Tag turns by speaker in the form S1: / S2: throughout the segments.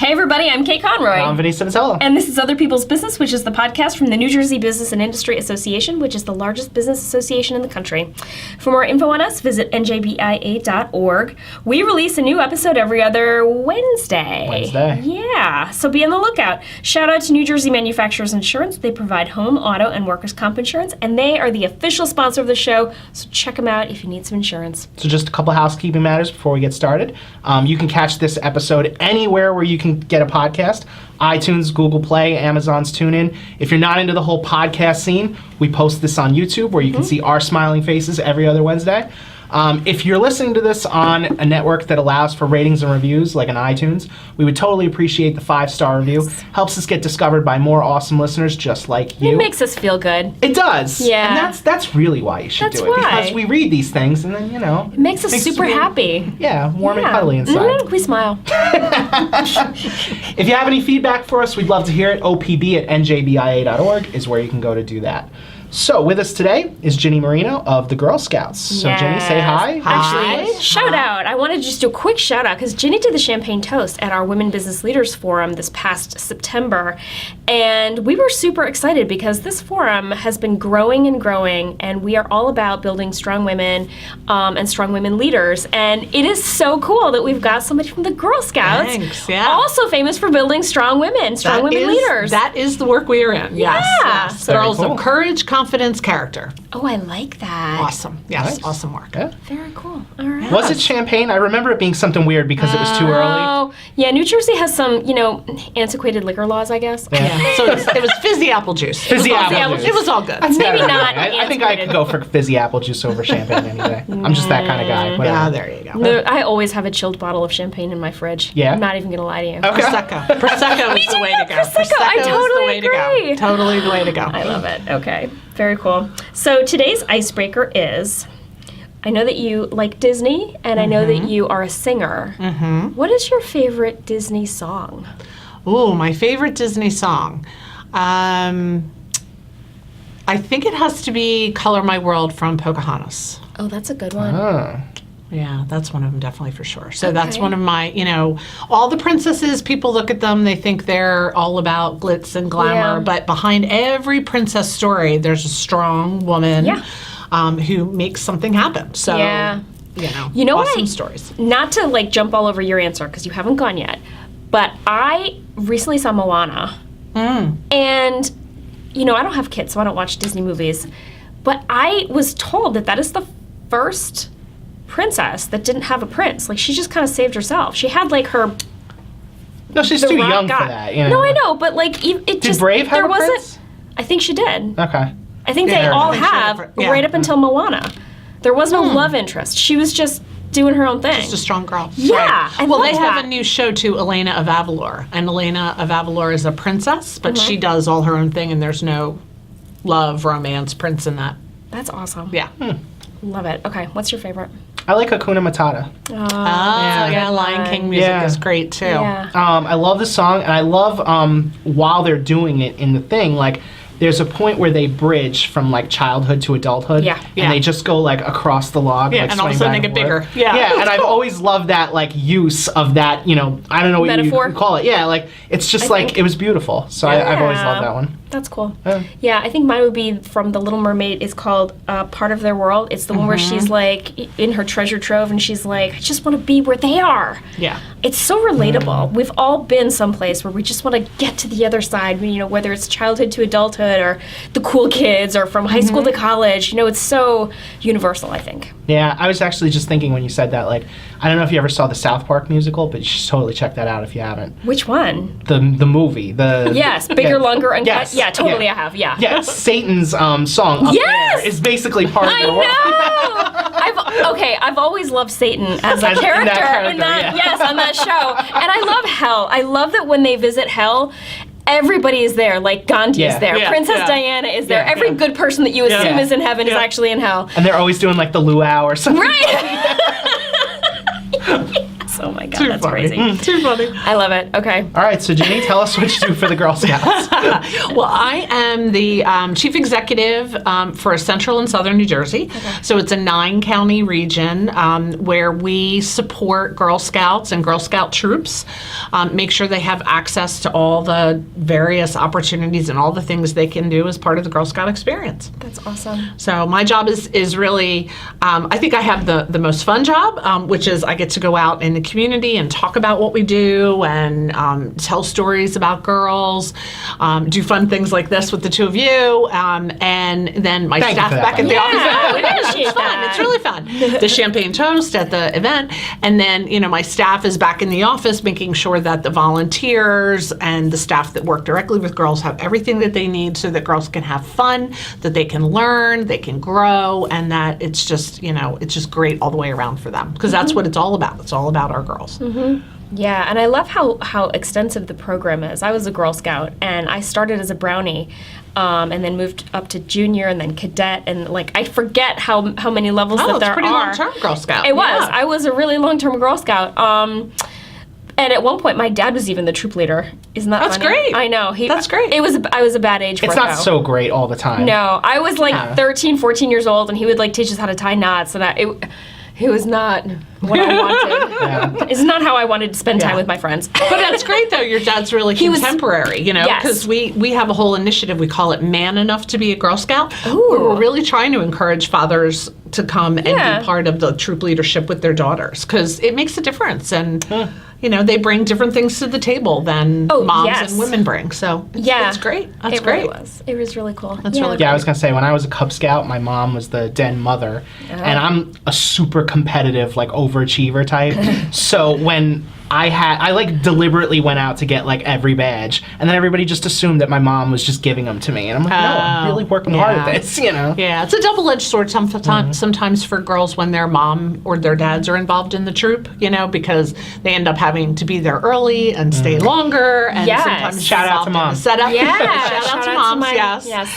S1: Hey everybody, I'm Kate Conroy.
S2: I'm Vinny Cinatello.
S1: And this is Other People's Business, which is the podcast from the New Jersey Business and Industry Association, which is the largest business association in the country. For more info on us, visit njbia.org. We release a new episode every other Wednesday. Yeah, so be on the lookout. Shout out to New Jersey Manufacturers Insurance. They provide home, auto, and workers' comp insurance, and they are the official sponsor of the show, so check them out if you need some insurance.
S2: So just a couple housekeeping matters before we get started. You can catch this episode anywhere where you can get a podcast. iTunes, Google Play, Amazon's TuneIn. If you're not into the whole podcast scene, we post this on YouTube where you can see our smiling faces every other Wednesday. If you're listening to this on a network that allows for ratings and reviews, like an iTunes, we would totally appreciate the 5-star review. Yes. Helps us get discovered by more awesome listeners just like you.
S1: It makes us feel good.
S2: It does.
S1: Yeah.
S2: And that's really why you should do it. Because we read these things and then,
S1: it makes us super happy.
S2: Yeah, warm and cuddly inside.
S1: We smile.
S2: If you have any feedback for us, we'd love to hear it. opb@njbia.org is where you can go to do that. So with us today is Ginny Marino of the Girl Scouts. So Ginny, say hi.
S1: Actually, shout out. I want to just do a quick shout out because Ginny did the champagne toast at our Women Business Leaders Forum this past September. And we were super excited because this forum has been growing and growing, and we are all about building strong women and strong women leaders. And it is so cool that we've got somebody from the Girl Scouts, also famous for building strong women, leaders.
S3: That is the work we are in. Yes.
S1: Yeah.
S3: So girls of courage, confidence, character.
S1: Oh, I like that.
S3: Awesome. Yes,
S2: nice.
S3: Awesome work.
S2: Yeah.
S1: Very cool. All right.
S2: Was it champagne? I remember it being something weird because it was too early.
S1: Oh, yeah. New Jersey has some, antiquated liquor laws, I guess.
S3: Yeah. So it was fizzy apple juice.
S2: Fizzy apple juice.
S3: It was all good.
S1: Maybe not.
S2: I think I could go for fizzy apple juice over champagne any day. I'm just that kind of guy. Whatever.
S3: Yeah, there you go.
S1: No, I always have a chilled bottle of champagne in my fridge.
S2: Yeah?
S1: I'm not even going to lie to you.
S2: Okay.
S3: Prosecco is the way to go.
S1: Prosecco, I totally agree.
S3: Totally the way to go.
S1: I love it. Okay. Very cool. So today's icebreaker is, I know that you like Disney, and I know that you are a singer. Mm-hmm. What is your favorite Disney song?
S3: Ooh, my favorite Disney song. I think it has to be Color My World from Pocahontas.
S1: Oh, that's a good one.
S3: Yeah, that's one of them definitely for sure. So that's one of my, all the princesses, people look at them, they think they're all about glitz and glamour, but behind every princess story, there's a strong woman who makes something happen. So, awesome stories.
S1: Not to jump all over your answer because you haven't gone yet, but I recently saw Moana. And, I don't have kids, so I don't watch Disney movies, but I was told that is the first princess that didn't have a prince. She just kind of saved herself. She had her.
S2: No, she's too young for that.
S1: No, I know, but it
S2: did Brave have a prince?
S1: I think she did.
S2: Okay.
S1: I think they all have right up until Moana. There was no love interest. She was just doing her own thing.
S3: Just a strong girl.
S1: Yeah.
S3: Right. Well, they have a new show too, Elena of Avalor, and Elena of Avalor is a princess, but she does all her own thing, and there's no love, romance, prince in that.
S1: That's awesome.
S3: Yeah.
S1: Love it. Okay, what's your favorite?
S2: I like Hakuna Matata.
S3: Lion King music is great too.
S1: Yeah.
S2: I love the song, and I love while they're doing it in the thing, there's a point where they bridge from childhood to adulthood.
S1: Yeah.
S2: And they just go across the log.
S3: Yeah, and all of a sudden they get bigger. Yeah.
S2: Yeah, and I've always loved that use of that, I don't know what
S1: metaphor.
S2: you call it. Yeah, it's just it was beautiful. So I've always loved that one.
S1: That's cool. Yeah, I think mine would be from The Little Mermaid. It's called Part of Their World. It's the one where she's in her treasure trove and she's like, I just want to be where they are.
S3: Yeah.
S1: It's so relatable. We've all been someplace where we just want to get to the other side, whether it's childhood to adulthood or the cool kids or from high school to college. It's so universal, I think.
S2: Yeah, I was actually just thinking when you said that, I don't know if you ever saw the South Park musical, but you should totally check that out if you haven't.
S1: Which one?
S2: The movie.
S1: Yes, bigger, longer, uncut.
S2: Yes.
S1: Yeah, totally I have, yeah.
S2: Yeah, Satan's song up there is basically part of the world.
S1: I know! I've always loved Satan as a character in that yes, on that show. And I love hell. I love that when they visit hell, everybody is there. Gandhi is there. Princess Diana is there. Every good person that you assume is in heaven is actually in hell.
S2: And they're always doing the luau or something.
S1: Right! Yes. Oh my God,
S3: Too
S1: that's
S3: funny.
S1: crazy.
S3: Too funny.
S1: I love it. Okay.
S2: All right, so Ginny, tell us what you do for the Girl Scouts.
S3: Well, I am the chief executive for Central and Southern New Jersey. Okay. So it's a 9-county region where we support Girl Scouts and Girl Scout troops, make sure they have access to all the various opportunities and all the things they can do as part of the Girl Scout experience.
S1: That's awesome.
S3: So my job is really, I think I have the most fun job, which is I get to go out in the community and talk about what we do and tell stories about girls, do fun things like this with the two of you, and then my staff back at the office.
S1: It's fun.
S3: It's really fun. The champagne toast at the event, and then my staff is back in the office making sure that the volunteers and the staff that work directly with girls have everything that they need so that girls can have fun, that they can learn, they can grow, and that it's just it's just great all the way around for them, because that's what it's all about. It's all about our girls.
S1: Yeah, and I love how extensive the program is. I was a Girl Scout, and I started as a brownie, and then moved up to junior, and then cadet, and I forget how many levels that there are.
S3: Oh, it's pretty long-term Girl Scout.
S1: It was. I was a really long-term Girl Scout. And at one point, my dad was even the troop leader. Isn't that funny?
S3: That's great.
S1: I know.
S3: That's great.
S1: I was a bad age for it,
S2: It's not so great all the time.
S1: No, I was 13, 14 years old, and he would teach us how to tie knots, and it was not what I wanted. It's not how I wanted to spend time with my friends.
S3: But that's great, though. Your dad's really contemporary, because we have a whole initiative. We call it Man Enough to be a Girl Scout. Where we're really trying to encourage fathers to come and be part of the troop leadership with their daughters, because it makes a difference. And they bring different things to the table than moms and women bring. So it's great. That's great.
S1: Really was. It was really cool.
S3: That's really
S2: Yeah,
S3: great.
S2: I was going to say, when I was a Cub Scout, my mom was the den mother, and I'm a super competitive, overachiever type. So when I deliberately went out to get every badge, and then everybody just assumed that my mom was just giving them to me, and I'm like, no, I'm really working hard at this,
S3: Yeah, it's a double-edged sword sometimes for girls when their mom or their dads are involved in the troop, because they end up having to be there early and stay longer, and sometimes
S2: shout out to moms.
S3: Setup.
S1: Yeah,
S3: shout out to moms.
S1: Yes.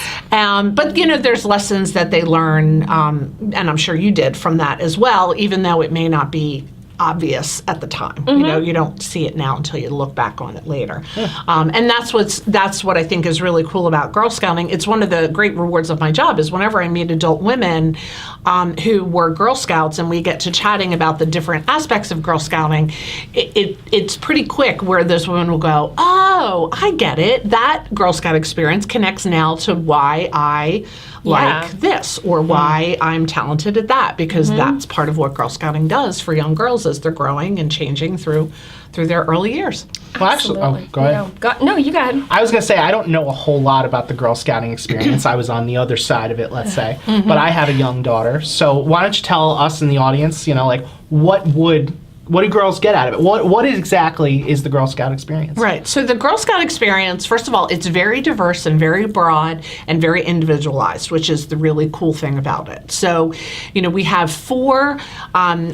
S3: But there's lessons that they learn, and I'm sure you did from that as well, even though it may not be obvious at the time. You don't see it now until you look back on it later. And that's what I think is really cool about Girl Scouting. It's one of the great rewards of my job is whenever I meet adult women who were Girl Scouts and we get to chatting about the different aspects of Girl Scouting, it's pretty quick where those women will go, oh, I get it. That Girl Scout experience connects now to why I like this, or why I'm talented at that, because that's part of what Girl Scouting does for young girls as they're growing and changing through their early years.
S2: Well, actually, go ahead.
S1: No, you go ahead.
S2: I was going to say, I don't know a whole lot about the Girl Scouting experience. I was on the other side of it, let's say. But I have a young daughter. So why don't you tell us in the audience, what do girls get out of it? What exactly is the Girl Scout experience?
S3: Right. So the Girl Scout experience, first of all, it's very diverse and very broad and very individualized, which is the really cool thing about it. So, we have 4,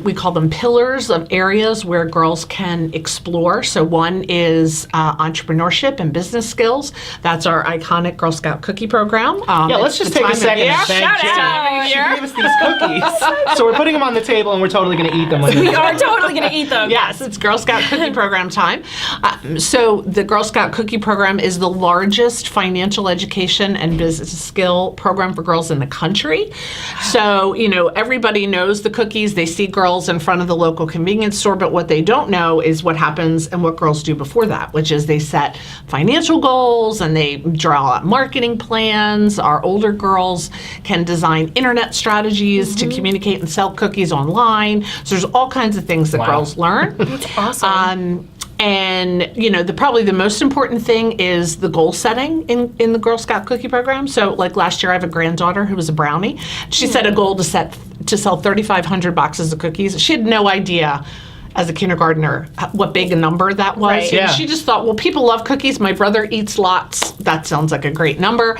S3: we call them pillars of areas where girls can explore. So one is entrepreneurship and business skills. That's our iconic Girl Scout cookie program.
S2: Let's just take a second and thank Ginny. She gave us these cookies. So we're putting them on the table and we're totally going to eat them.
S1: We are totally going to eat them.
S3: Yes, it's Girl Scout cookie program time. So the Girl Scout cookie program is the largest financial education and business skill program for girls in the country. So, everybody knows the cookies. They see girls in front of the local convenience store, but what they don't know is what happens and what girls do before that, which is they set financial goals and they draw out marketing plans. Our older girls can design internet strategies to communicate and sell cookies online. So there's all kinds of things that girls learn.
S1: That's awesome.
S3: And probably the most important thing is the goal setting in the Girl Scout cookie program. So last year I have a granddaughter who was a brownie. She set a goal to sell 3,500 boxes of cookies. She had no idea as a kindergartner what big a number that was.
S1: Right.
S3: Yeah. She just thought, well, people love cookies. My brother eats lots. That sounds like a great number.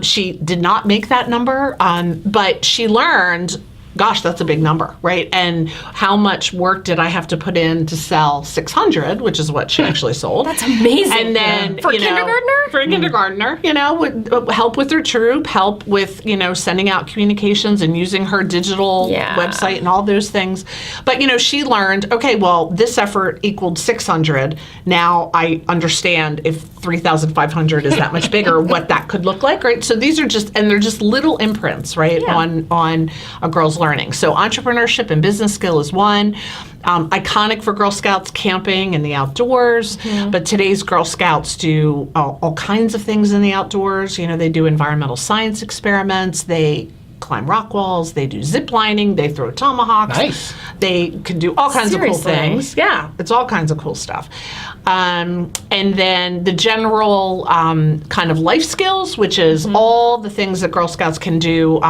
S3: She did not make that number, but she learned gosh, that's a big number, right? And how much work did I have to put in to sell 600, which is what she actually sold.
S1: That's amazing.
S3: And then,
S1: for a kindergartner?
S3: For a kindergartner, would help with her troop, help with, sending out communications and using her digital website and all those things. But, she learned, okay, well, this effort equaled 600. Now I understand if 3,500 is that much bigger, what that could look like, right? So these are they're just little imprints, right, on a girl's learning. So entrepreneurship and business skill is one. Iconic for Girl Scouts, camping in the outdoors. But today's Girl Scouts do all kinds of things in the outdoors. They do environmental science experiments. They climb rock walls. They do zip lining. They throw tomahawks.
S2: Nice.
S3: They can do all kinds of cool things. Yeah, it's all kinds of cool stuff. And then the general kind of life skills, which is all the things that Girl Scouts can do.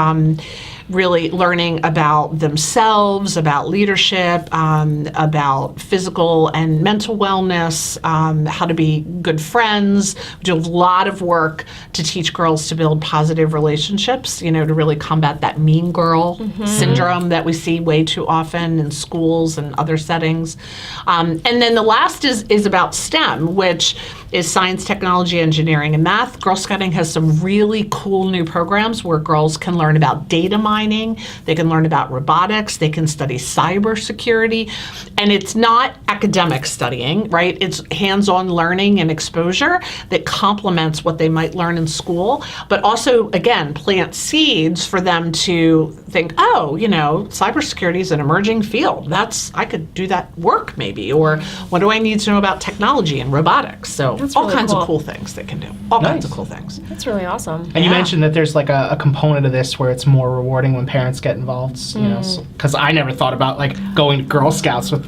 S3: Really learning about themselves, about leadership, about physical and mental wellness, how to be good friends. We do a lot of work to teach girls to build positive relationships, to really combat that mean girl syndrome that we see way too often in schools and other settings. And then the last is about STEM, which is science, technology, engineering, and math. Girl Scouting has some really cool new programs where girls can learn about data mining, they can learn about robotics, they can study cybersecurity, and it's not academic studying, right? It's hands-on learning and exposure that complements what they might learn in school, but also, again, plant seeds for them to think, cybersecurity is an emerging field. I could do that work maybe, or what do I need to know about technology and robotics? So
S1: That's
S3: all
S1: really
S3: kinds
S1: cool.
S3: of cool things they can do. All kinds of cool things.
S1: That's really awesome.
S2: And you mentioned that there's like a component of this where it's more rewarding when parents get involved, because I never thought about like going to Girl Scouts with,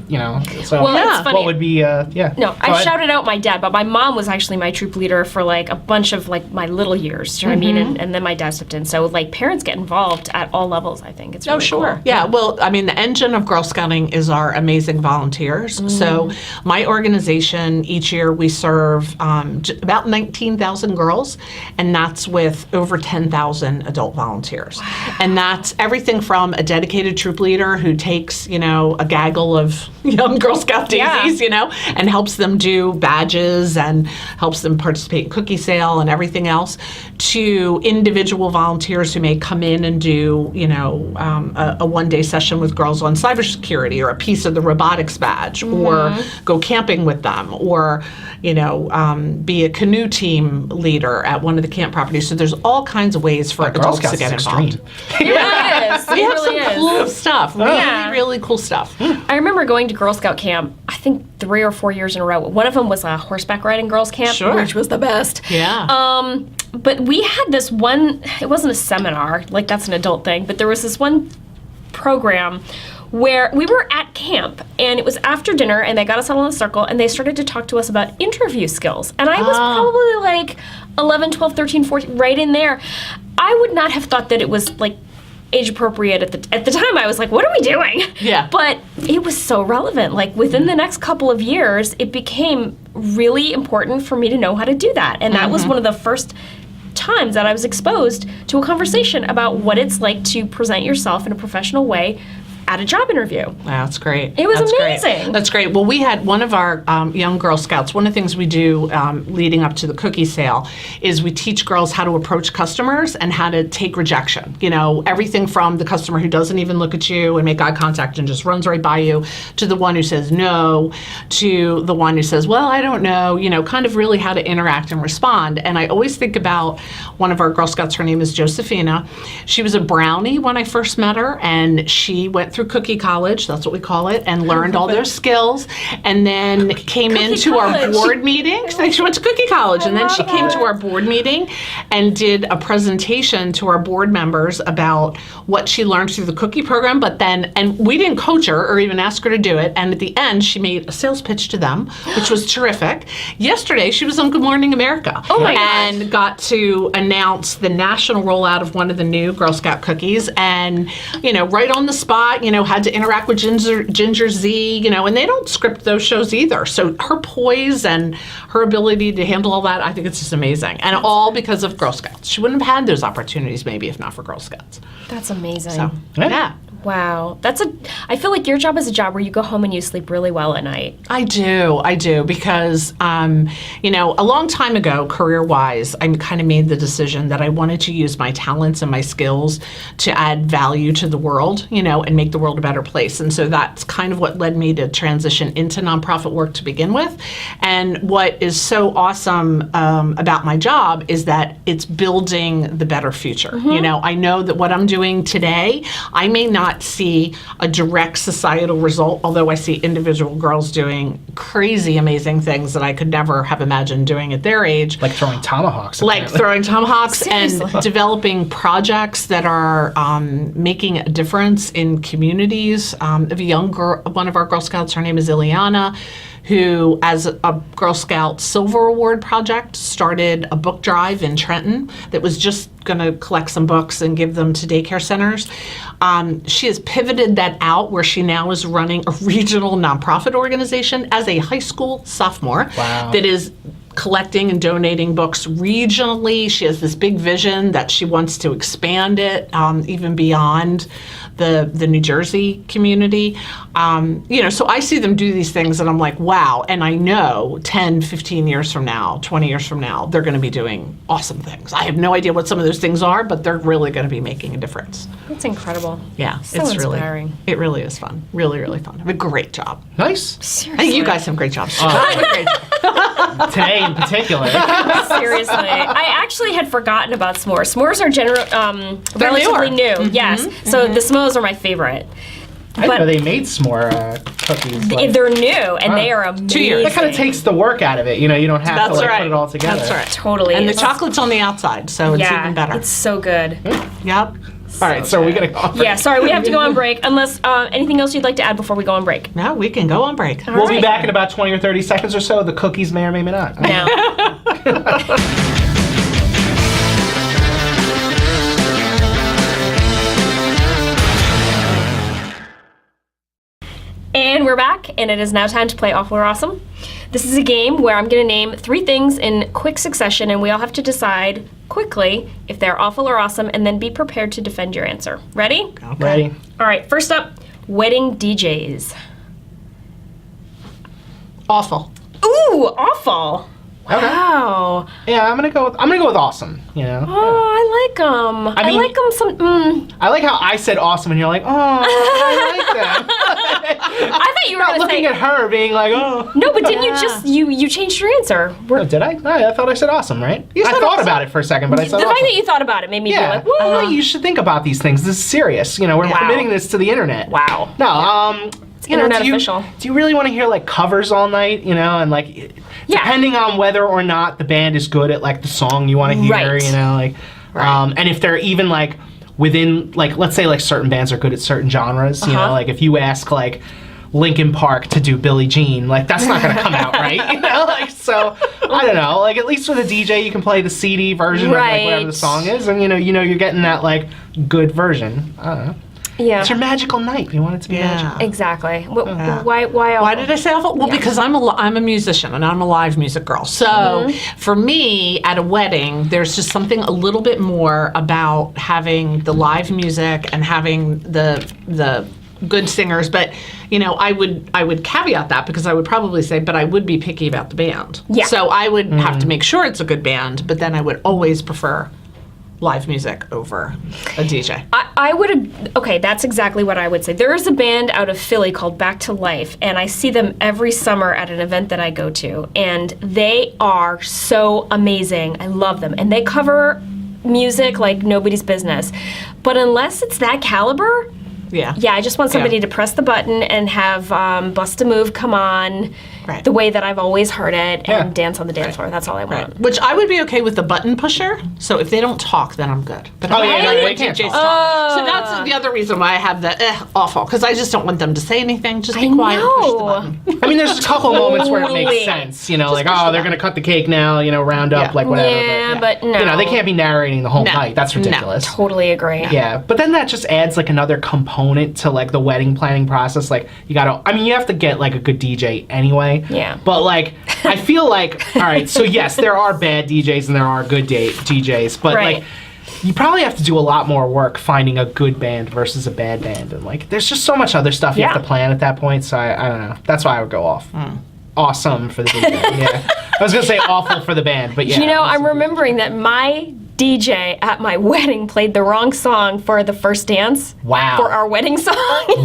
S2: so
S1: Well, it's funny.
S2: what would be,
S1: No,
S2: Go
S1: I
S2: ahead.
S1: shouted out my dad, but my mom was actually my troop leader for like a bunch of like my little years. Do you know what I mean? And then my dad stepped in. So like parents get involved at all levels. I think it's really cool.
S3: Yeah, well, I mean, the engine of Girl Scouting is our amazing volunteers. So my organization, each year we serve about 19,000 girls, and that's with over 10,000 adult volunteers. Wow. And that's everything from a dedicated troop leader who takes, a gaggle of young Girl Scout daisies, and helps them do badges and helps them participate in cookie sale and everything else, to individual volunteers who may come in and do, a one-day session with girls on cybersecurity, or a piece of the robotics badge, or go camping with them, or, be a canoe team leader at one of the camp properties. So there's all kinds of ways for
S2: Girl
S3: adults
S2: Scouts
S3: to get
S2: is
S3: involved.
S2: extreme.
S1: It really is.
S3: We
S1: It
S3: have
S1: really
S3: some
S1: is.
S3: cool stuff. Really,
S1: Yeah.
S3: really cool stuff.
S1: I remember going to Girl Scout camp, I think 3 or 4 years in a row. One of them was a horseback riding girls camp,
S3: Sure.
S1: which was the best.
S3: Yeah.
S1: But we had this one, it wasn't a seminar, like that's an adult thing, but there was this one program where we were at camp, and it was after dinner, and they got us all in a circle, and they started to talk to us about interview skills. And I was probably like 11, 12, 13, 14, right in there. I would not have thought that it was like age appropriate at the time. I was like, what are we doing?
S3: Yeah.
S1: But it was so relevant. Like within the next couple of years, it became really important for me to know how to do that. And that was one of the first times that I was exposed to a conversation about what it's like to present yourself in a professional way at a job interview.
S3: That's great.
S1: It was
S3: That's
S1: amazing.
S3: Great. That's great. Well, we had one of our young Girl Scouts, one of the things we do leading up to the cookie sale is we teach girls how to approach customers and how to take rejection. Everything from the customer who doesn't even look at you and make eye contact and just runs right by you, to the one who says no, to the one who says, well, I don't know, kind of really how to interact and respond. And I always think about one of our Girl Scouts, her name is Josephina. She was a brownie when I first met her, and she went through Cookie College, that's what we call it, and learned all those skills, and then came into our board meeting. She went to Cookie College, and then she came to our board meeting and did a presentation to our board members about what she learned through the cookie program, and we didn't coach her or even ask her to do it, and at the end, she made a sales pitch to them, which was terrific. Yesterday, she was on Good Morning America.
S1: Oh my gosh.
S3: And got to announce the national rollout of one of the new Girl Scout cookies, and, right on the spot, had to interact with Ginger Z, and they don't script those shows either. So her poise and her ability to handle all that, I think it's just amazing. And all because of Girl Scouts. She wouldn't have had those opportunities maybe if not for Girl Scouts.
S1: That's amazing.
S3: So, yeah.
S1: Wow. I feel like your job is a job where you go home and you sleep really well at night.
S3: I do, because, a long time ago, career-wise, I kind of made the decision that I wanted to use my talents and my skills to add value to the world, and make the world a better place. And so that's kind of what led me to transition into nonprofit work to begin with. And what is so awesome about my job is that it's building the better future. I know that what I'm doing today, I may not see a direct societal result, although I see individual girls doing crazy, amazing things that I could never have imagined doing at their age.
S2: Like throwing tomahawks.
S1: Seriously.
S3: And developing projects that are making a difference in communities. Of a young girl, one of our Girl Scouts, her name is Ileana, who, as a Girl Scout Silver Award project, started a book drive in Trenton that was just going to collect some books and give them to daycare centers. She has pivoted that out, where she now is running a regional nonprofit organization as a high school sophomore.
S2: Wow.
S3: That is collecting and donating books regionally. She has this big vision that she wants to expand it even beyond the New Jersey community. So I see them do these things and I'm like, wow. And I know 10, 15 years from now, 20 years from now, they're going to be doing awesome things. I have no idea what some of those things are, but they're really going to be making a difference.
S1: That's incredible.
S3: Yeah,
S1: So
S3: it's
S1: inspiring.
S3: it really is fun. Really, really fun. I have a great job.
S2: Nice.
S1: Seriously.
S3: I think you guys have great jobs. I have a great job.
S2: Today in particular.
S1: Seriously. I actually had forgotten about s'mores. S'mores are relatively new. Yes. So the s'mores are my favorite.
S2: I didn't know they made s'more cookies.
S1: They're new, and they are amazing.
S3: 2 years.
S2: That kind of takes the work out of it. You don't have to put it all together.
S3: That's right.
S1: Totally.
S3: And the
S1: It's-
S3: chocolate's on the outside, so it's even better.
S1: It's so good.
S3: Yep.
S2: All right, so we're going to go on break.
S1: Yeah, sorry, we have to go on break. Unless anything else you'd like to add before we go on break?
S3: No, we can go on break.
S2: We'll be
S1: right.
S2: back in about 20 or 30 seconds or so. The cookies may or may not.
S1: No. And we're back, and it is now time to play Awful or Awesome. This is a game where I'm going to name 3 things in quick succession, and we all have to decide quickly if they're awful or awesome, and then be prepared to defend your answer. Ready?
S3: Okay.
S2: Ready?
S1: All right, first up, wedding DJs.
S3: Awful.
S1: Ooh, awful.
S2: Okay.
S1: Wow.
S2: Yeah, I'm gonna go with awesome.
S1: Oh, I like them. I
S2: mean-
S1: like them
S2: I like how I said awesome, and you're like, oh, I like that.
S1: I thought you were
S2: Not
S1: going to
S2: looking
S1: say...
S2: at her, being like, oh.
S1: No, but didn't you just... You changed your answer.
S2: Oh, did I? No, I thought I said awesome, right? I
S3: said
S2: thought
S3: awesome.
S2: about it for a second, but I
S1: The
S2: said
S1: fact
S2: awesome.
S1: that you thought about it made me be
S2: Yeah,
S1: like, whoa.
S2: well, you should think about these things. This is serious. We're
S1: Wow.
S2: committing this to the internet.
S1: Wow.
S2: No,
S1: internet
S2: do you,
S1: official.
S2: Do you really want to hear like covers all night? And like,
S1: Yeah.
S2: depending on whether or not the band is good at like the song you want to hear.
S1: Right.
S2: And if they're even like within like, let's say like certain bands are good at certain genres. Like if you ask like Linkin Park to do Billie Jean, like that's not going to come out right. So I don't know. Like at least with a DJ, you can play the CD version of like whatever the
S1: Right.
S2: song is, and you're getting that like good version. I don't know.
S1: Yeah.
S2: It's your magical night. You want it to be magical.
S1: Exactly.
S3: Yeah.
S1: Why
S3: Why did I say awful? Well, because I'm a musician and I'm a live music girl. So for me, at a wedding, there's just something a little bit more about having the live music and having the good singers. But I would caveat that because I would probably say, but I would be picky about the band.
S1: Yeah.
S3: So I would have to make sure it's a good band, but then I would always prefer live music over a DJ.
S1: I would... Okay, that's exactly what I would say. There is a band out of Philly called Back to Life, and I see them every summer at an event that I go to, and they are so amazing. I love them. And they cover music like nobody's business. But unless it's that caliber...
S3: Yeah.
S1: Yeah, I just want somebody to press the button and have Bust a Move come on
S3: Right.
S1: the way that I've always heard it
S2: Yeah.
S1: and dance on the dance floor. That's all I want.
S3: Which I would be okay with the button pusher. So if they don't talk, then I'm good. But
S2: Oh, yeah,
S3: I
S2: no,
S3: like
S2: they
S3: when
S2: can't
S3: DJs
S2: talk.
S3: talk. So that's the other reason why I have the awful, because I just don't want them to say anything. Just be
S1: I
S3: quiet and push the
S1: know.
S3: button.
S2: I mean, there's a couple moments where it
S1: Totally.
S2: makes sense. Like,
S3: push
S2: oh,
S3: the
S2: they're
S3: button.
S2: gonna cut the cake now. Round up,
S3: Yeah.
S2: like whatever.
S1: Yeah, but no.
S2: They can't be narrating the whole
S3: No.
S2: night. That's
S3: No.
S2: ridiculous.
S1: Totally agree.
S2: Yeah, but then that just adds like another component to like the wedding planning process. Like you have to get like a good DJ anyway.
S1: Yeah.
S2: But like I feel like, all right, so yes, there are bad DJs and there are good DJs, but
S1: Right.
S2: like you probably have to do a lot more work finding a good band versus a bad band, and like there's just so much other stuff you have to plan at that point. So I don't know. That's why I would go off. Awesome for the band. Yeah, I was gonna say awful for the band, but yeah.
S1: You know, I'm remembering that my DJ at my wedding played the wrong song for the first dance.
S2: Wow.
S1: For our wedding song.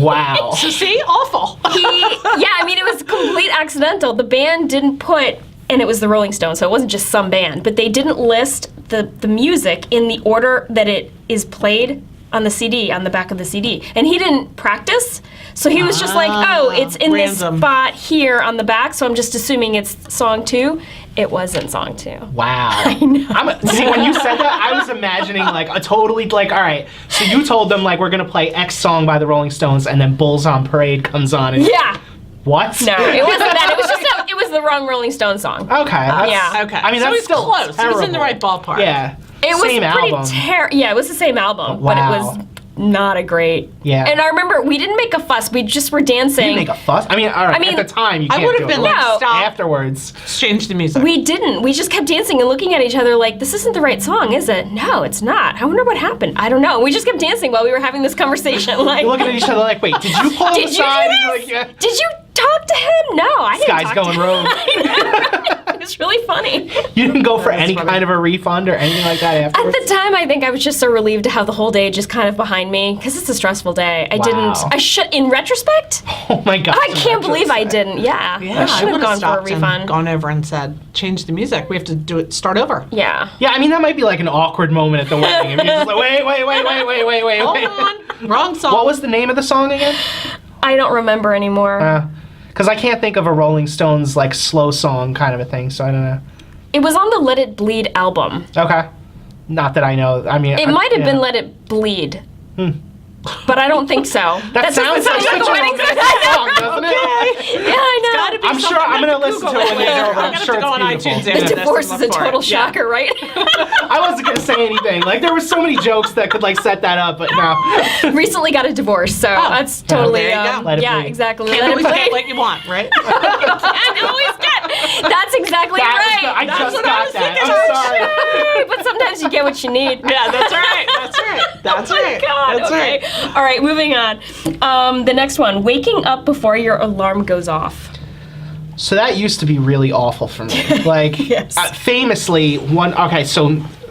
S2: Wow.
S3: So see, awful.
S1: I mean, it was complete accidental. The band didn't put, and it was the Rolling Stones, so it wasn't just some band, but they didn't list the music in the order that it is played on the CD, on the back of the CD. And he didn't practice, so he was just like, oh, it's in this spot here on the back, so I'm just assuming it's song 2. It wasn't song 2.
S2: Wow. I know. See, when you said that, I was imagining like a totally like, all right, so you told them like we're gonna play X song by the Rolling Stones, and then Bulls on Parade comes on. And
S1: yeah.
S2: What?
S1: No, it wasn't that. It was just it was the wrong Rolling Stone song.
S2: Okay.
S1: Yeah.
S3: Okay.
S2: I mean,
S3: so
S2: that's
S3: he's
S2: still
S3: close.
S2: terrible.
S3: He was in the right ballpark.
S2: Yeah.
S1: It was
S2: Same
S1: pretty
S2: album.
S1: Yeah, it was the same album,
S2: Wow.
S1: but it was not a great.
S2: Yeah.
S1: And I remember we didn't make a fuss. We just were dancing.
S2: You make a fuss? I mean, all right, at the time, you can't
S3: would
S2: do
S3: have
S2: it.
S3: been like,
S1: No.
S3: stop.
S2: Afterwards.
S3: Change the music.
S1: We didn't. We just kept dancing and looking at each other like, this isn't the right song, is it? No, it's not. I wonder what happened. I don't know. We just kept dancing while we were having this conversation. Like,
S2: You're looking at each other like, wait, did you pull him
S1: did you
S2: aside?
S1: do
S2: And you're
S1: this?
S2: like, yeah.
S1: Did you talk to him? No, I didn't
S2: Guy's
S1: talk
S2: going
S1: to
S2: rogue.
S1: him. It was really funny.
S2: You didn't go for any
S3: funny.
S2: kind of a refund or anything like that
S1: At
S2: afterwards?
S1: the time, I think I was just so relieved to have the whole day just kind of behind me because it's a stressful day. I should, in retrospect,
S2: Oh my God.
S1: I can't believe I didn't. Yeah,
S3: Yeah,
S1: I should have
S3: would've
S1: gone for a
S3: stopped and
S1: refund.
S3: gone over and said, change the music. We have to do it, start over.
S1: Yeah.
S2: Yeah, I mean, that might be like an awkward moment at the wedding. I mean, you're just like, wait.
S3: Hold on. Wrong song.
S2: What was the name of the song again?
S1: I don't remember anymore.
S2: Because I can't think of a Rolling Stones like slow song kind of a thing, so I don't know.
S1: It was on the Let It Bleed album.
S2: Okay. Not that I know. I mean,
S1: It might have been Let It Bleed. But I don't think so.
S2: That sounds like such a romantic song, doesn't it?
S1: Yeah, I know.
S2: I'm sure I'm going to listen to it when it's over. I'm sure
S3: go on
S2: it's beautiful.
S3: iTunes.
S1: The divorce is a total shocker, right?
S2: I wasn't going to say anything. Like, there were so many jokes that could, like, set that up, but no.
S1: Recently got a divorce, so that's totally.
S3: there you go.
S2: Let it
S1: yeah,
S2: bleed.
S1: exactly.
S3: Can't
S1: Let it
S3: always get
S1: bleed.
S3: what you want, right?
S1: Can't always get. That's exactly right.
S2: I
S1: That's
S2: just
S1: what
S2: got
S1: was
S2: that.
S1: thinking.
S2: I'm sorry.
S1: But sometimes you get what you need.
S3: Yeah, that's right. That's right. That's right.
S1: God,
S3: That's
S1: okay.
S3: right.
S1: All right, moving on. The next one, waking up before your alarm goes off.
S2: So that used to be really awful for me. Like,
S1: Yes.
S2: Famously, so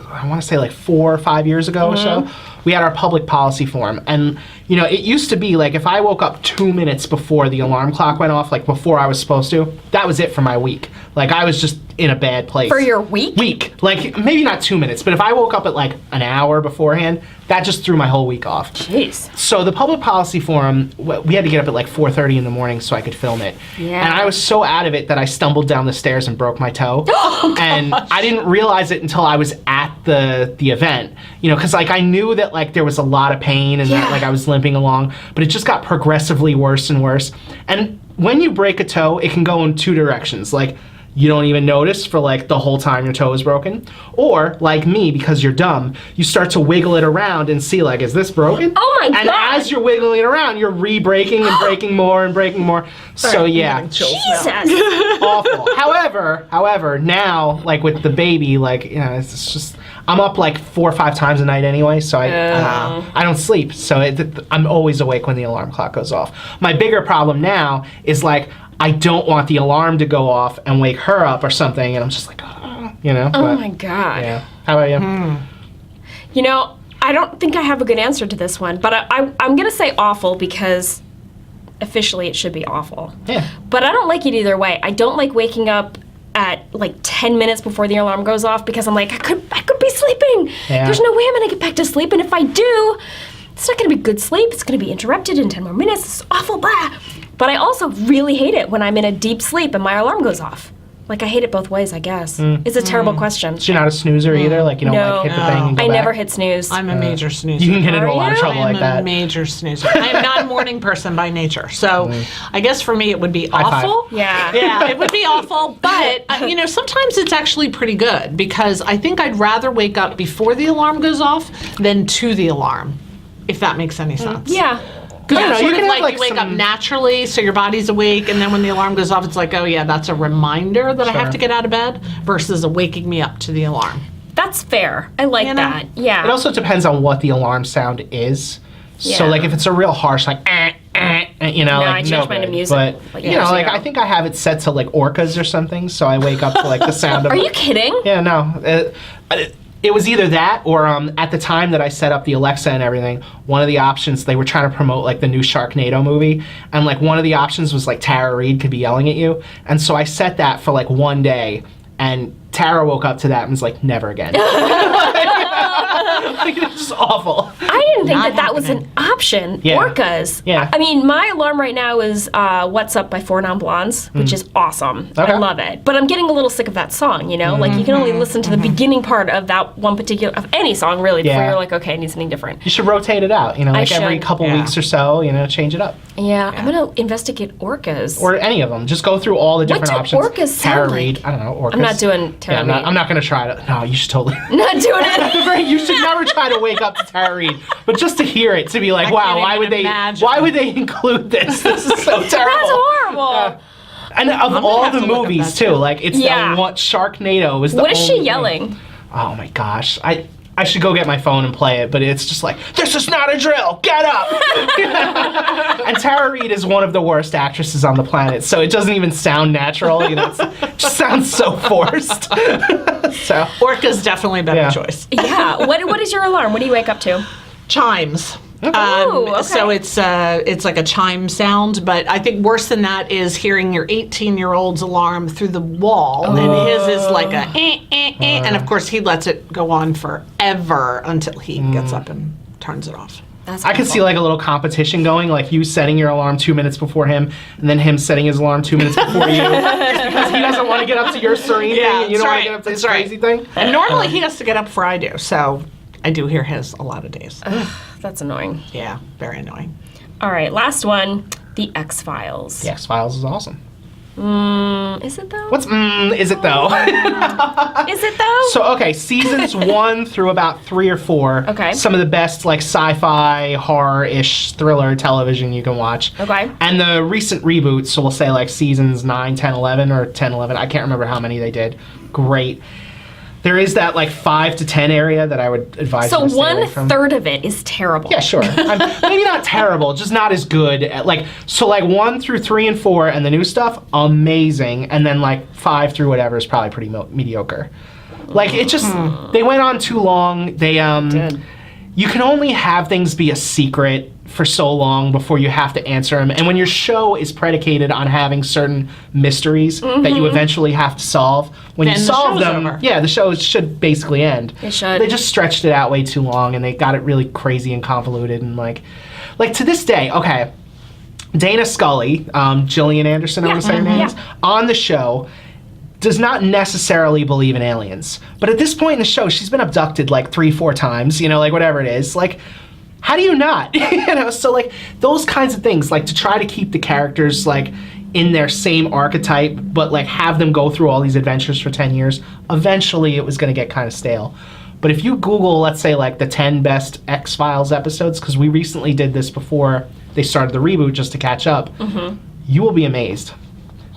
S2: I want to say like 4 or 5 years ago or so, we had our public policy forum. And, you know, it used to be like if I woke up 2 minutes before the alarm clock went off, like before I was supposed to, that was it for my week. Like, I was just in a bad place.
S1: For your week?
S2: Week. Like, maybe not 2 minutes, but if I woke up at like an hour beforehand, that just threw my whole week off.
S1: Jeez.
S2: So the public policy forum, we had to get up at like 4:30 in the morning so I could film it.
S1: Yeah.
S2: And I was so out of it that I stumbled down the stairs and broke my toe. And I didn't realize it until I was at the event. You know, because like I knew that like there was a lot of pain and that like I was limping along, but it just got progressively worse and worse. And when you break a toe, it can go in 2 directions. Like, you don't even notice for like the whole time your toe is broken. Or, like me, because you're dumb, you start to wiggle it around and see like, is this broken?
S1: Oh my
S2: And
S1: God.
S2: as you're wiggling it around, you're re-breaking and breaking more and breaking more. So yeah,
S1: Jesus.
S2: awful. However, now, like with the baby, like, you know, it's just, I'm up like 4 or 5 times a night anyway, so I don't sleep. So I'm always awake when the alarm clock goes off. My bigger problem now is like, I don't want the alarm to go off and wake her up or something, and I'm just like, you know.
S1: Oh
S2: but,
S1: my God.
S2: Yeah. How about you?
S1: You know, I don't think I have a good answer to this one, but I'm going to say awful because officially it should be awful.
S2: Yeah.
S1: But I don't like it either way. I don't like waking up at like 10 minutes before the alarm goes off because I'm like, I could be sleeping.
S2: Yeah.
S1: There's no way I'm going to get back to sleep, and if I do, it's not going to be good sleep. It's going to be interrupted in 10 more minutes. It's awful, blah. But I also really hate it when I'm in a deep sleep and my alarm goes off. Like, I hate it both ways, I guess. It's a terrible question.
S2: So you're not a snoozer either? Like, you don't
S1: No.
S2: like hit the thing and go
S1: I
S2: back?
S1: never hit snooze.
S3: I'm a major snoozer.
S2: You can get into a lot of
S1: you?
S2: trouble like
S3: I'm
S2: that.
S3: a major snoozer. I am not a morning person by nature. So I guess for me it would be
S2: five.
S3: awful.
S1: Yeah.
S3: Yeah, it would be awful. But, you know, sometimes it's actually pretty good because I think I'd rather wake up before the alarm goes off than to the alarm, if that makes any sense.
S1: Yeah.
S3: Because
S2: Yeah,
S3: it's
S2: you
S3: sort
S2: can
S3: of
S2: have,
S3: like
S2: like,
S3: you wake up
S2: some-
S3: naturally, so your body's awake, and then when the alarm goes off, it's like, oh yeah, that's a reminder that I have
S2: Sure.
S3: to get out of bed, versus a waking me up to the alarm.
S1: That's fair. I like that. Yeah.
S2: It also depends on what the alarm sound is. So, like, if it's a real harsh, like, you know,
S1: I changed mine to music.
S2: But, you know, like, I think I have it set to, like, orcas or something, so I wake up to, like, the sound of...
S1: Are you kidding?
S2: Yeah, no. It was either that or at the time that I set up the Alexa and everything, one of the options, they were trying to promote, like, the new Sharknado movie, and, like, one of the options was, like, Tara Reid could be yelling at you, and so I set that for, like, one day, and Tara woke up to that and was like, never again. Like, it's just awful.
S1: I didn't think that was an option.
S2: Yeah.
S1: Orcas.
S2: Yeah.
S1: I mean, my alarm right now is What's Up by Four Non Blondes, which is awesome.
S2: Okay.
S1: I love it. But I'm getting a little sick of that song, you know? Like, you can only listen to the beginning part of that one particular, of any song, really, before you're like, okay, I need something different.
S2: You should rotate it out, you know, like every
S1: should.
S2: couple weeks or so, you know, change it up.
S1: Yeah, I'm going to investigate orcas.
S2: Or any of them. Just go through all the different options.
S1: What do orcas sound
S2: Tara
S1: like?
S2: Reid, I don't know, orcas.
S1: I'm not doing Tara Reid.
S2: I'm not going to try to. No, you should totally.
S1: Not doing it.
S2: You should never try to wake up to Tara Reid, but just to hear it, to be like, wow, why would they include this? This is so terrible.
S1: That's horrible.
S2: And of all the movies too, like it's that one Sharknado was the
S1: What is she
S2: only
S1: yelling?
S2: thing. Oh my gosh, I should go get my phone and play it, but it's just like, this is not a drill, get up! And Tara Reid is one of the worst actresses on the planet, so it doesn't even sound natural, you know, it just sounds so forced. So
S3: Orca's definitely a better choice.
S1: Yeah. What is your alarm? What do you wake up to?
S3: Chimes.
S1: Okay.
S3: So it's like a chime sound, but I think worse than that is hearing your 18-year-old's alarm through the wall, and his is like a and of course he lets it go on forever until he gets up and turns it off.
S2: I could see like a little competition going, like you setting your alarm 2 minutes before him, and then him setting his alarm 2 minutes before you, just because he doesn't want to get up to your serene thing, and you don't want to get up to his crazy thing.
S3: And normally he has to get up before I do, so I do hear his a lot of days.
S1: That's annoying.
S3: Yeah, very annoying.
S1: All right, last one, The X-Files.
S2: The X-Files is awesome.
S1: Is it though?
S2: What's is it though?
S1: Is it though?
S2: So, okay, seasons 1 through about 3 or 4.
S1: Okay.
S2: Some of the best, like, sci-fi, horror-ish thriller television you can watch.
S1: Okay.
S2: And the recent reboots, so we'll say, like, seasons 9, 10, 11, or 10, 11. I can't remember how many they did. Great. There is that, like, 5 to 10 area that I would advise you to stay away from.
S1: 1/3 of it is terrible.
S2: Yeah, sure. Maybe not terrible, just not as good. Like 1 through 3 and 4 and the new stuff, amazing. And then, like, 5 through whatever is probably pretty mediocre. Like, it just, they went on too long. They, you can only have things be a secret for so long before you have to answer them. And when your show is predicated on having certain mysteries that you eventually have to solve, when
S3: then
S2: you solve them, the show should basically end.
S1: It should.
S2: They just stretched it out way too long, and they got it really crazy and convoluted. And like to this day, okay, Dana Scully, Gillian Anderson, I want to say her name is, on the show, does not necessarily believe in aliens. But at this point in the show, she's been abducted like 3-4 times, you know, like whatever it is. Like, how do you not? You know, so like those kinds of things, like to try to keep the characters like in their same archetype, but like have them go through all these adventures for 10 years, eventually it was going to get kind of stale. But if you Google, let's say, like the 10 best X-Files episodes, because we recently did this before they started the reboot just to catch up, you will be amazed.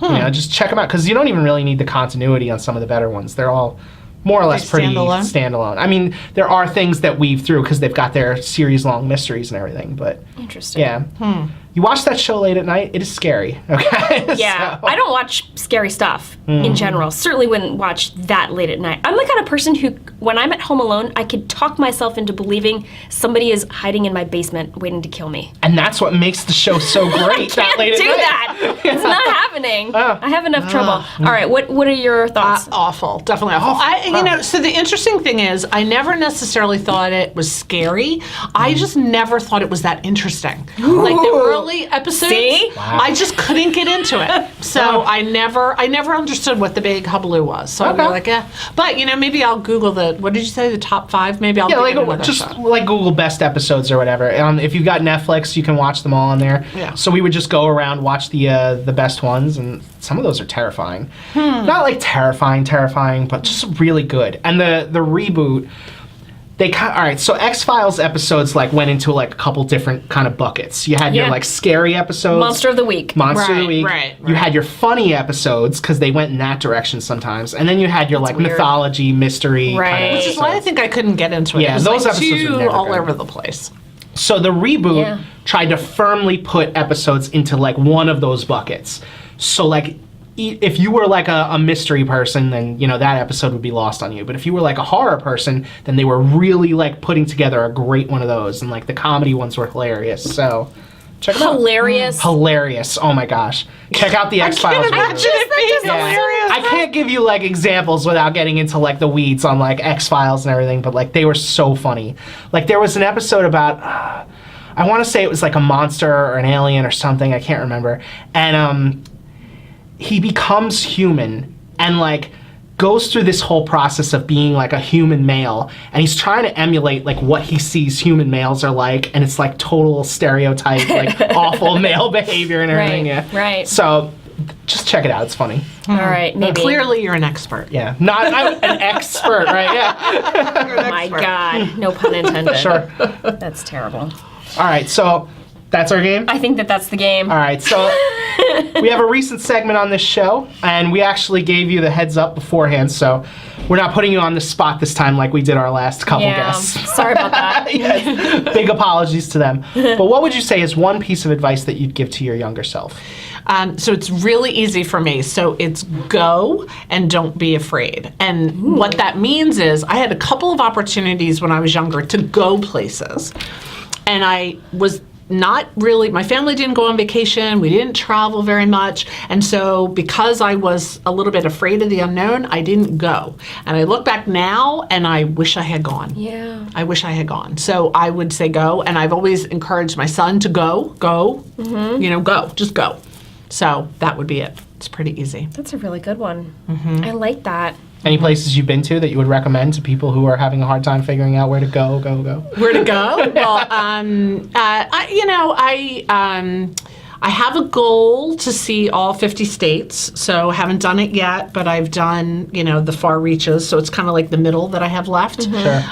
S2: You know, just check them out, because you don't even really need the continuity on some of the better ones. They're all more or less pretty standalone. I mean, there are things that weave through because they've got their series-long mysteries and everything, but
S1: Interesting.
S2: yeah. You watch that show late at night, it is scary, okay?
S1: Yeah,
S2: So-
S1: I don't watch scary stuff in general. Certainly wouldn't watch that late at night. I'm the kind of person who, when I'm at home alone, I could talk myself into believing somebody is hiding in my basement waiting to kill me.
S2: And that's what makes the show so great. that late
S1: Do
S2: at night.
S1: that. It's not happening. I have enough trouble. All right, what are your thoughts?
S3: Awful, definitely awful. You know, so the interesting thing is, I never necessarily thought it was scary. I just never thought it was that interesting. Like the early episodes,
S1: See?
S2: Wow.
S3: I just couldn't get into it. So I never understood what the big hubbub was. So I'd be like, yeah. But you know, maybe I'll Google what did you say, the top 5? Maybe I'll
S2: like Google best episodes or whatever. If you've got Netflix, you can watch them all on there.
S3: Yeah.
S2: So we would just go around, watch the best ones, and some of those are terrifying. Not like terrifying, but just really good. And the reboot, all right, so X-Files episodes like went into like a couple different kind of buckets. You had your like scary episodes.
S1: Monster of the Week.
S2: Monster of the Week.
S3: Right.
S2: You had your funny episodes because they went in that direction sometimes. And then you had your like
S1: weird.
S2: mythology, mystery kind of
S3: Which is why I think I couldn't get into it.
S2: Yeah,
S3: It was
S2: those
S3: like
S2: episodes were
S3: too
S2: never
S3: all
S2: good.
S3: over the place.
S2: So the reboot tried to firmly put episodes into like one of those buckets. So like if you were like a mystery person, then you know that episode would be lost on you. But if you were like a horror person, then they were really like putting together a great one of those, and like the comedy ones were hilarious. So check it out. Hilarious! Oh my gosh, check out the X-Files.
S3: Imagine it being hilarious.
S2: I can't give you like examples without getting into like the weeds on like X-Files and everything, but like they were so funny. Like there was an episode about I want to say it was like a monster or an alien or something, I can't remember. And he becomes human and like goes through this whole process of being like a human male, and he's trying to emulate like what he sees human males are like, and it's like total stereotype, like awful male behavior and everything.
S1: Right.
S2: So just check it out. It's funny.
S1: All right, maybe.
S3: Clearly, you're an expert.
S2: Yeah. Not I'm an expert, right? Yeah.
S1: Oh my God. No pun intended.
S2: Sure.
S1: That's terrible.
S2: All right. So that's our game?
S1: I think that's the game.
S2: All right. So we have a recent segment on this show, and we actually gave you the heads up beforehand, so we're not putting you on the spot this time like we did our last couple guests.
S1: Sorry about that.
S2: Yes, big apologies to them. But what would you say is one piece of advice that you'd give to your younger self?
S3: So it's really easy for me. So it's go and don't be afraid. And what that means is I had a couple of opportunities when I was younger to go places. And I was not really, my family didn't go on vacation, we didn't travel very much, and so because I was a little bit afraid of the unknown, I didn't go. And I look back now and I wish I had gone.
S1: Yeah.
S3: I wish I had gone. So I would say go, and I've always encouraged my son to go, you know, go, just go. So that would be it. It's pretty easy.
S1: That's a really good one. I like that.
S2: Any places you've been to that you would recommend to people who are having a hard time figuring out where to go?
S3: Where to go? Well, I have a goal to see all 50 states, so haven't done it yet, but I've done, the far reaches, so it's kind of like the middle that I have left.
S2: Sure.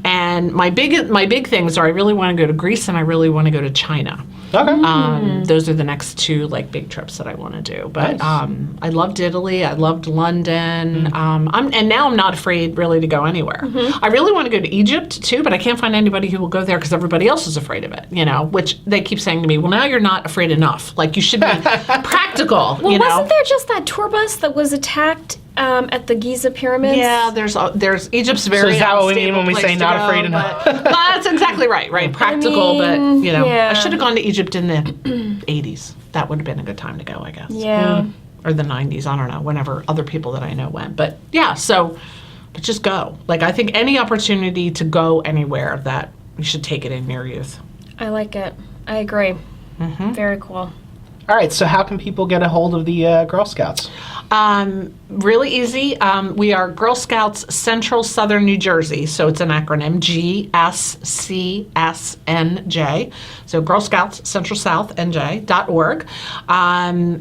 S3: And my big things are I really want to go to Greece and I really want to go to China.
S2: Okay.
S3: Those are the next two big trips that I want to do. But
S2: Nice.
S3: I loved Italy. I loved London. And now I'm not afraid really to go anywhere. I really want to go to Egypt too, but I can't find anybody who will go there because everybody else is afraid of it. Which they keep saying to me, well, now you're not afraid enough. Like you should be practical.
S1: Well, wasn't there just that tour bus that was attacked at the Giza pyramids?
S3: Yeah, there's Egypt's very.
S2: So is that what we mean
S3: unstable
S2: when we
S3: place
S2: say
S3: to
S2: not
S3: go,
S2: afraid enough?
S3: but- Well, that's exactly right. Right, practical,
S1: I mean,
S3: but
S1: yeah.
S3: I should have gone to Egypt in the 80s. That would have been a good time to go, I guess.
S1: Yeah.
S3: Or the 90s. I don't know. Whenever other people that I know went, but yeah. So, but just go. I think any opportunity to go anywhere, that you should take it in your youth.
S1: I like it. I agree. Very cool.
S2: All right, so how can people get a hold of the Girl Scouts?
S3: Really easy. We are Girl Scouts Central Southern New Jersey, so it's an acronym, GSCSNJ. So Girl Scouts Central South NJ.org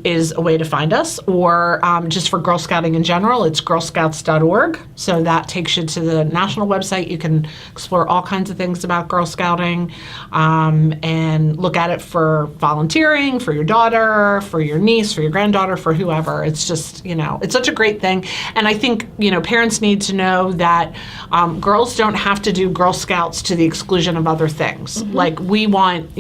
S3: is a way to find us, or just for Girl Scouting in general, it's girlscouts.org. So that takes you to the national website. You can explore all kinds of things about Girl Scouting and look at it for volunteering, for your daughter, for your niece, for your granddaughter, for whoever. It's just, it's such a great thing. And I think, parents need to know that girls don't have to do Girl Scouts to the exclusion of other things. Like we want,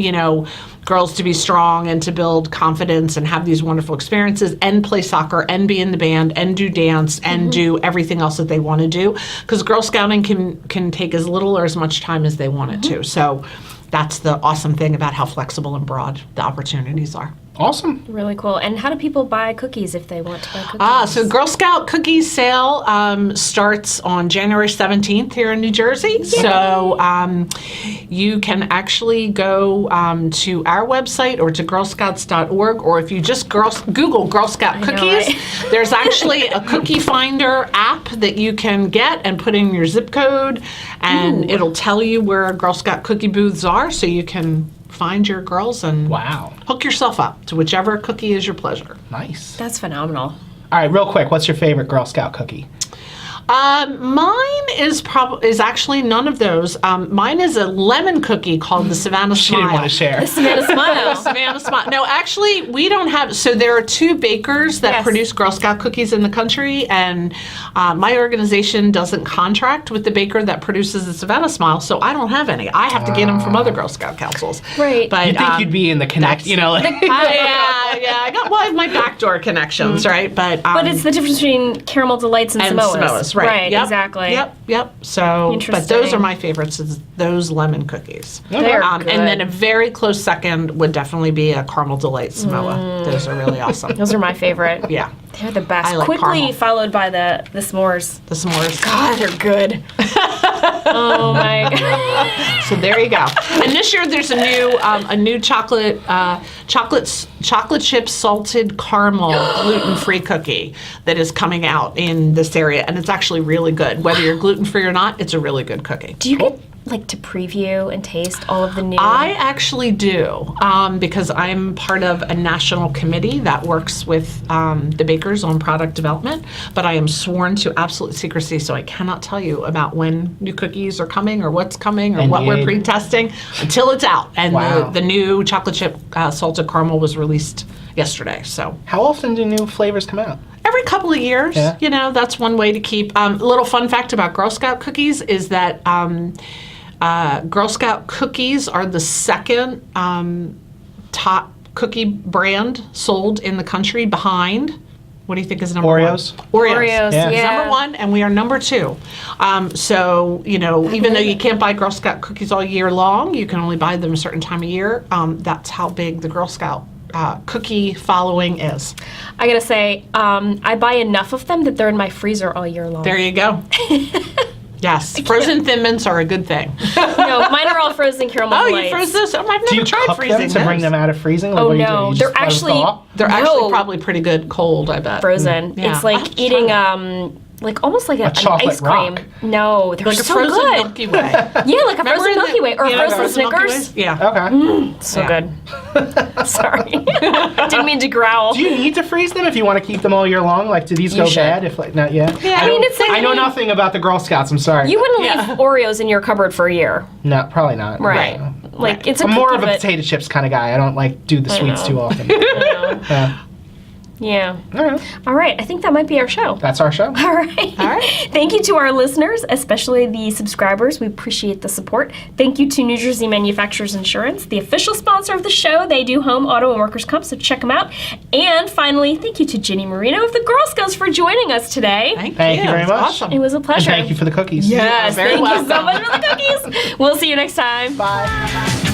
S3: girls to be strong and to build confidence and have these wonderful experiences and play soccer and be in the band and do dance and do everything else that they want to do. Because Girl Scouting can take as little or as much time as they want it to. So that's the awesome thing about how flexible and broad the opportunities are.
S2: Awesome.
S1: Really cool. And how do people buy cookies if they want to buy cookies?
S3: So Girl Scout cookies sale starts on January 17th here in New Jersey. Yay. So you can actually go to our website or to girlscouts.org, or if you just Google Girl Scout cookies,
S1: right?
S3: There's actually a cookie finder app that you can get and put in your zip code, and it'll tell you where Girl Scout cookie booths are, so you can find your girls and hook yourself up to whichever cookie is your pleasure.
S2: Nice.
S1: That's phenomenal.
S2: All right, real quick, what's your favorite Girl Scout cookie?
S3: Mine is actually none of those. Mine is a lemon cookie called the Savannah
S2: She
S3: Smile.
S2: didn't want to share.
S1: Savannah Smile.
S3: Savannah Smile. No, actually, we don't have. So there are 2 bakers that
S1: Yes.
S3: produce Girl Scout cookies in the country, and my organization doesn't contract with the baker that produces the Savannah Smile, so I don't have any. I have to get them from other Girl Scout councils.
S1: Right.
S3: But
S2: You'd think you'd be in the connect, you know, like.
S3: yeah. I have my backdoor connections, right? But
S1: It's the difference between caramel delights and Samoas.
S3: right?
S1: Right,
S3: Yep,
S1: exactly.
S3: Yep. So, but those
S1: Interesting.
S3: are my favorites. Is those lemon cookies.
S1: They're good.
S3: And then a very close second would definitely be a caramel delight Samoa. Those are really awesome.
S1: Those are my favorite.
S3: Yeah,
S1: They're the best.
S3: I like
S1: Quickly
S3: caramel.
S1: followed by the s'mores.
S3: the s'mores.
S1: God, they're good. Oh my God.
S3: So there you go. And this year there's a new chocolate chip salted caramel gluten-free cookie that is coming out in this area, and it's actually really good. Whether you're gluten-free or not, it's a really good cookie.
S1: Do you get like to preview and taste all of the new?
S3: I actually do, because I'm part of a national committee that works with the bakers on product development, but I am sworn to absolute secrecy, so I cannot tell you about when new cookies are coming or what's coming or what we're
S2: NDA.
S3: pre-testing until it's out. And
S2: Wow.
S3: the new chocolate chip salted caramel was released yesterday, so.
S2: How often do new flavors come out?
S3: Every couple of years,
S2: Yeah.
S3: you know, that's one way to keep. A little fun fact about Girl Scout cookies is that Girl Scout cookies are the second top cookie brand sold in the country behind. What do you think is number
S2: Oreos?
S3: one?
S1: Oreos,
S2: Yeah.
S1: yeah.
S3: Number 1, and we are number 2. So, you know, even though you can't buy Girl Scout cookies all year long, you can only buy them a certain time of year. That's how big the Girl Scout cookie following is.
S1: I gotta say, I buy enough of them that they're in my freezer all year long.
S3: There you go. Yes, frozen Thin Mints are a good thing.
S1: No, mine are all frozen caramel
S3: Oh,
S1: delights.
S3: you froze this? I've
S2: Do
S3: never
S2: you
S3: tried
S2: cook
S3: freezing
S2: them to bring
S3: those.
S2: them out of freezing? Like,
S1: Oh,
S2: what do you do?
S1: no.
S2: You just
S1: They're
S2: let 'em
S1: actually-
S2: thaw?
S3: They're actually
S1: No.
S3: probably pretty good cold, I bet.
S1: Frozen.
S3: Yeah.
S1: It's
S3: I'll
S1: like
S3: have to
S1: eating
S3: try
S1: like almost like an
S2: chocolate
S1: ice cream.
S2: rock.
S1: No, they're
S3: like a
S1: so
S3: frozen
S1: good.
S3: Milky Way.
S1: Yeah, like a
S3: Remember
S1: frozen
S3: in the-
S1: Milky Way or
S3: yeah,
S1: frozen
S3: Milky
S1: Snickers.
S3: Ways? Yeah.
S2: Okay.
S1: So
S3: Yeah.
S1: good. Sorry. Didn't mean to growl.
S2: Do you need to freeze them if you want to keep them all year long? Like, do these go
S1: should.
S2: bad? If like not yet?
S3: Yeah.
S1: I mean, it's like
S2: I know nothing about the Girl Scouts. I'm sorry.
S1: You wouldn't
S3: Yeah.
S1: leave Oreos in your cupboard for a year.
S2: No, probably not.
S1: Right.
S2: No.
S1: Like,
S3: Right.
S1: it's a
S2: I'm more
S1: cookie,
S2: of a
S1: but-
S2: potato chips kind of guy. I don't like do the sweets
S1: know.
S2: too often.
S1: know.
S2: Yeah.
S1: Yeah.
S2: All right.
S1: All right. I think that might be our show.
S2: That's our show.
S1: All right.
S3: All right.
S1: Thank you to our listeners, especially the subscribers. We appreciate the support. Thank you to New Jersey Manufacturers Insurance, the official sponsor of the show. They do home, auto, and workers' comp, so check them out. And finally, thank you to Ginny Marino of the Girl Scouts for joining us today.
S2: Thank you very
S3: It's
S2: much.
S3: Awesome.
S1: It was a
S2: And
S1: pleasure.
S2: thank you for the cookies.
S1: Yes,
S3: You're very
S1: thank you so
S3: welcome.
S1: much for the cookies. We'll see you next time.
S2: Bye.